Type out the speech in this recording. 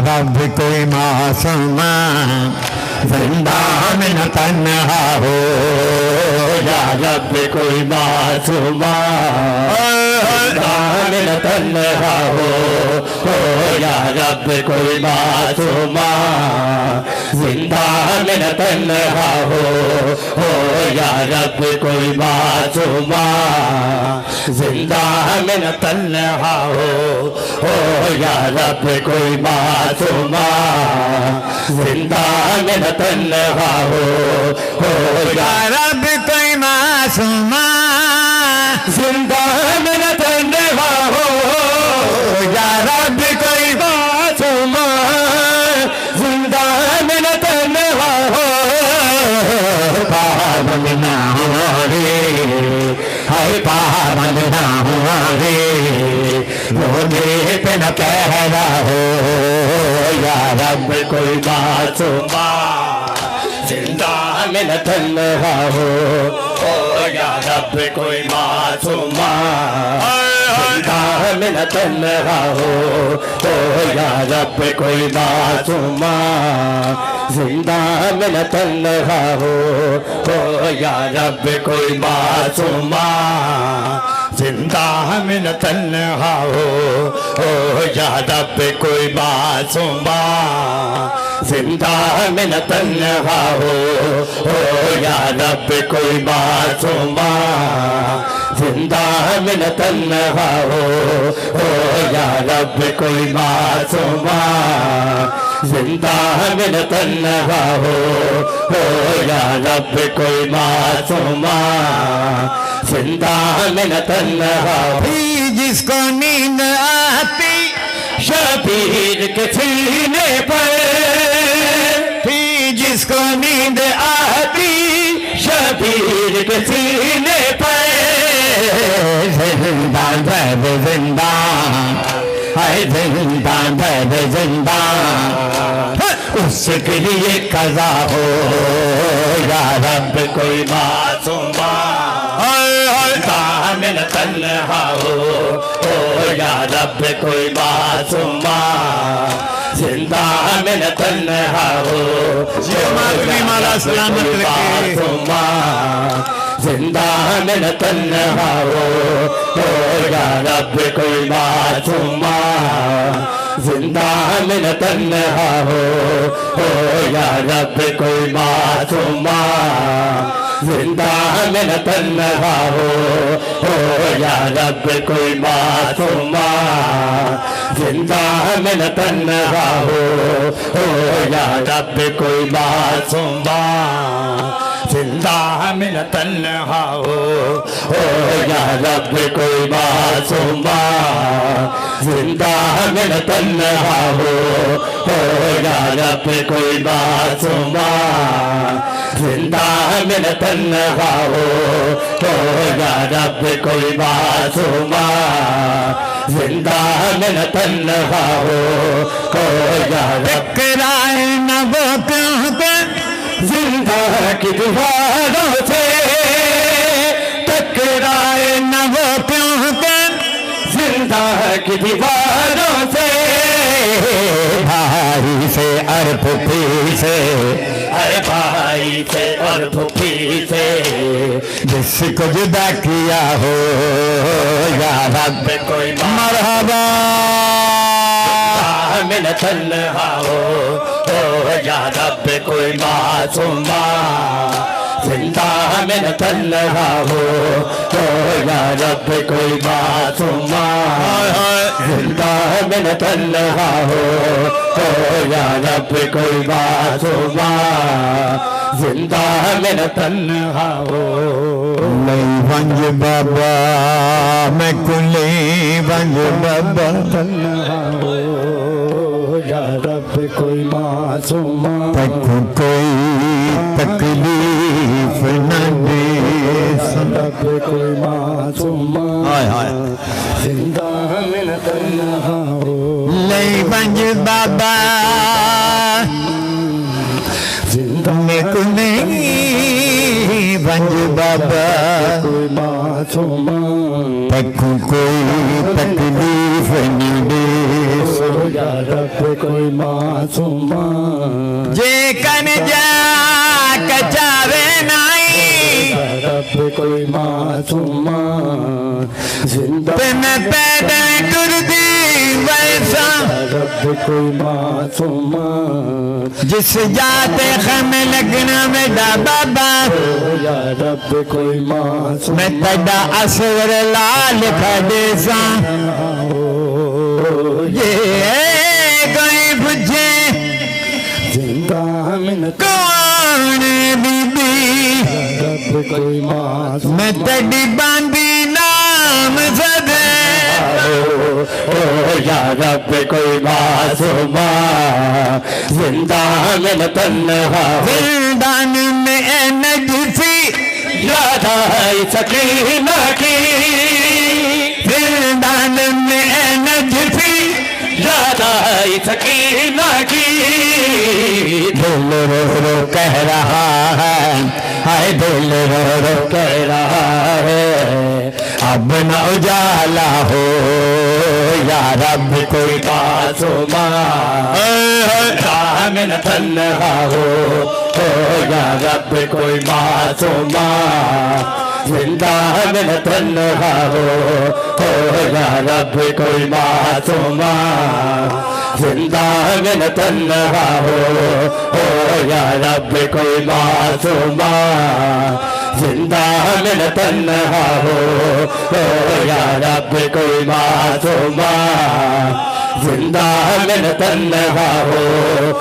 रब कोई मासूमा जिंदा में न तन्हा हो, या रब कोई मासूमा जिंदा में न तन्हा हो, या रब कोई मासूमा जिंदा में न तन्हा हो, या रब कोई मासूमा जिंदा में न तन्हा हो, या रब कोई मासूमा जिंदा में न तन्हा हो, या रब कोई मासूमा जिंदा में न तन्हा हो, या रब कोई मासूमा जिंदा में न तन्हा हो। पावन ना हुआ रे, हाय पावन ना हुआ रे, रोने पे न कह रहा हो, या रब कोई मासूमा जिंदा में न तन्हा हो, या रब कोई मासूमा जिंदा में न तन्हा हो, या रब कोई मासूमा जिंदा में न तन्हा हो, या रब कोई मासूमा जिंदा में न तन्हा हो, या रब कोई मासूमा जिंदा में न तन्हा हो, या रब कोई मासूमा जिंदा में न तन्हा हो, या रब कोई मासूमा जिंदा में न तन्हा हो, या रब कोई मासूमा जिंदा में न तन्हा हो। जिसको नींद आती शबीर के सीने पर, जिसको नींद आती शबीर के सीने पर, जिंदा दर्द जिंदा है, जिंदा दर्द जिंदा उसके लिए कज़ा हो, या रब कोई मासूमा जिंदा में न तन्हा हो, या रब कोई मासूमा जिंदा में न तन्हा हो, माला सलामत मासूमा जिंदा में न तन्हा हो, या रब कोई मासूमा जिंदा में न तन्हा हो, या रब कोई मासूमा जिंदा में न तन्हा हो, या रब कोई मासूमा जिंदा में न तन्हा हो, या रब कोई मासूमा जिंदा में न तन्हा हो, या रब कोई मासूमा जिंदा में न तन्हा हो, या रब कोई मासूमा जिंदा में न तन्हा हो, या रब कोई मासूमा जिंदा में न तन्हा हो, या रब टकराए न वो क्यों जिंदा की दीवारों से, टकराए न वो क्यों जिंदा की दीवारों से, भाई से और फूफी से, अरे भाई से और फूफी से, जिसको जुदा किया हो, या रब कोई मरहबा में न तन्हा हो, या रब कोई मासूमा जिंदा में न तन्हा हो, या रब कोई मासूमा जिंदा में न तन्हा हो, या रब कोई मासूमा जिंदा में न तन्हा हो। नहीं वंज बाबा मैं कुले वंज बाबा तन्हा हो, या रब कोई मासूमा कोई तकलीफ न दे, रब कोई मासूमा जिंदा में न तन्हा हो। नहीं वंज बाबा जिंदा में कुले वंज बाबा कोई मासूमा कोई तकलीफ न दे, या रब कोई मासूमा जे कन जा कचावे नाई या रब कोई मासूमा जिंदा तेन पैदल टुरदी वैसा रब कोई मासूमा जिस जाते खम लगना में दा बाबा या रब कोई मासूमा मैं तड़ा असवर लाल खदेसा ये गए बुझे जिंदा मिन कौन बीबी रब कोई मासूमा मैं तड़ी बांधी नाम सदे ओ या रब कोई मासूमा जिंदा मिन तन्हा जिंदान में नजसी याद आई सकीना की जिंदान में नजसी याद आई सकीना की दिल रो रो कह रहा है हाय दिल रो रो कह रहा है अब न उजाला हो या रब कोई मासूमा में न तन्हा हो या रब कोई मासूमा जिंदा में न तन्हा हो या रब कोई मासूमा जिंदा में न तन्हा हो या रब कोई मासूमा जिंदा में न तन्हा हो या रब कोई मासूमा जिंदा में न तन्हा हो